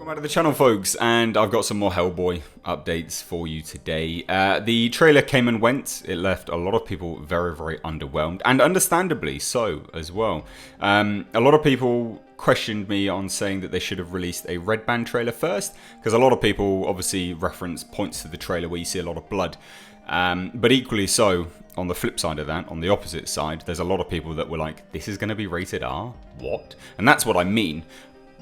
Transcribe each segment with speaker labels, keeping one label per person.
Speaker 1: Welcome back to the channel, folks, and I've got some more Hellboy updates for you today. The trailer came and went. It left a lot of people very, very underwhelmed, and understandably so as well. A lot of people questioned me on saying that they should have released a red band trailer first, because a lot of people obviously reference points to the trailer where you see a lot of blood. But equally so, on the flip side of that, on the opposite side, there's a lot of people that were like, this is going to be rated R? What? And that's what I mean.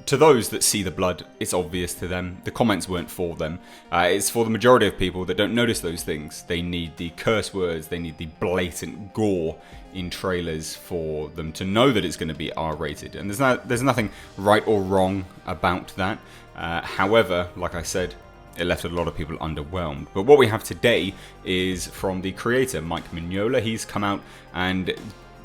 Speaker 1: To those that see the blood, it's obvious to them. The comments weren't for them. It's for the majority of people that don't notice those things. They need the curse words, they need the blatant gore in trailers for them to know that it's going to be R-rated. And there's nothing right or wrong about that. However, like I said, it left a lot of people underwhelmed. But what we have today is from the creator, Mignola. He's come out and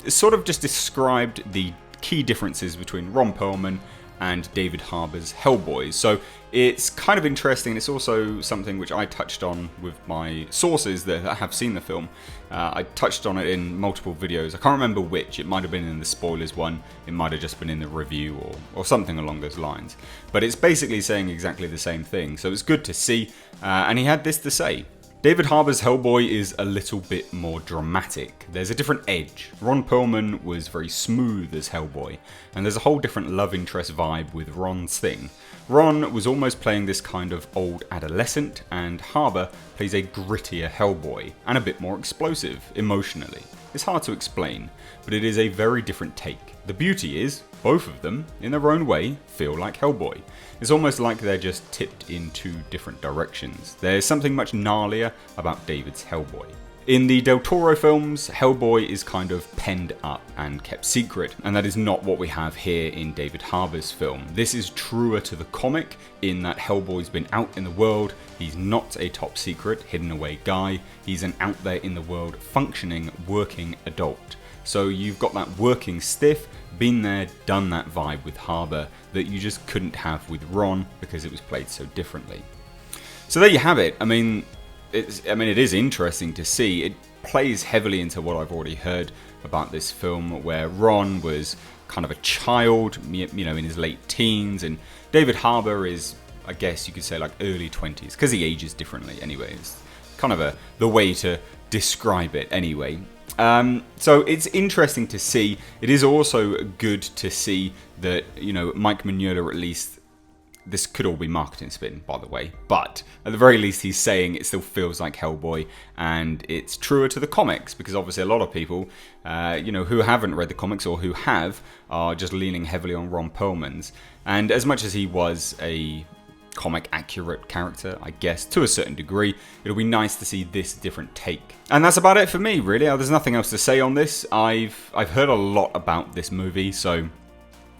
Speaker 1: sort of just described the key differences between Ron Perlman and David Harbour's Hellboy. So it's kind of interesting. It's also something which I touched on with my sources that have seen the film. I touched on it in multiple videos. I can't remember which. It might have been in the spoilers one. It might have just been in the review or something along those lines. But it's basically saying exactly the same thing. So it's good to see. And he had this to say. David Harbour's Hellboy is a little bit more dramatic. There's a different edge. Ron Perlman was very smooth as Hellboy, and there's a whole different love interest vibe with Ron's thing. Ron was almost playing this kind of old adolescent, and Harbour plays a grittier Hellboy, and a bit more explosive, emotionally. It's hard to explain, but it is a very different take. The beauty is, both of them, in their own way, feel like Hellboy. It's almost like they're just tipped in two different directions. There's something much gnarlier about David's Hellboy. In the Del Toro films, Hellboy is kind of penned up and kept secret, and that is not what we have here in David Harbour's film. This is truer to the comic in that Hellboy's been out in the world, he's not a top secret, hidden away guy, he's an out there in the world, functioning, working adult. So you've got that working stiff, been there, done that vibe with Harbour that you just couldn't have with Ron because it was played so differently. So there you have it. I mean, it is interesting to see. It plays heavily into what I've already heard about this film, where Ron was kind of a child, you know, in his late teens, and David Harbour is, I guess you could say, like early 20s, because he ages differently anyway. It's kind of the way to describe it anyway. So it's interesting to see. It is also good to see that, you know, Mike Mignola, at least, this could all be marketing spin, by the way, but at the very least he's saying it still feels like Hellboy, and it's truer to the comics, because obviously a lot of people, you know, who haven't read the comics or who have, are just leaning heavily on Ron Perlman's. And as much as he was a comic accurate character, I guess, to a certain degree, it'll be nice to see this different take. And that's about it for me, really. There's nothing else to say on this. I've heard a lot about this movie, so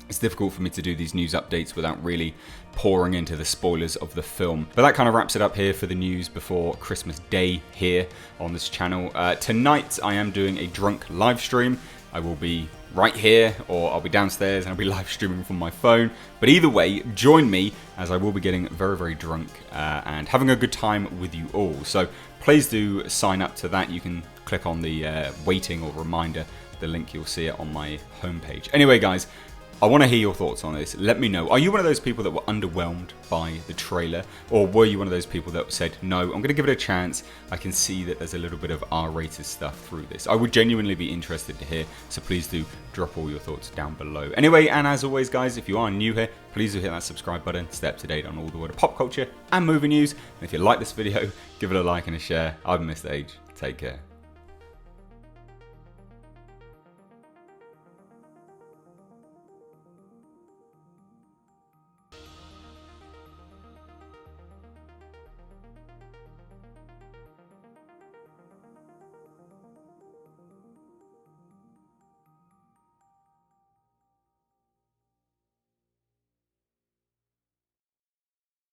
Speaker 1: it's difficult for me to do these news updates without really pouring into the spoilers of the film. But that kind of wraps it up here for the news before Christmas Day here on this channel. Tonight I am doing a drunk live stream. I will be right here, or I'll be downstairs and I'll be live streaming from my phone. But either way, join me, as I will be getting very, very drunk and having a good time with you all. So please do sign up to that. You can click on the waiting or reminder, the link, you'll see it on my homepage. Anyway, guys, I want to hear your thoughts on this. Let me know. Are you one of those people that were underwhelmed by the trailer? Or were you one of those people that said, no, I'm going to give it a chance. I can see that there's a little bit of R-rated stuff through this. I would genuinely be interested to hear, so please do drop all your thoughts down below. Anyway, and as always, guys, if you are new here, please do hit that subscribe button. Stay up to date on all the world of pop culture and movie news. And if you like this video, give it a like and a share. I've been Mr. H. Take care.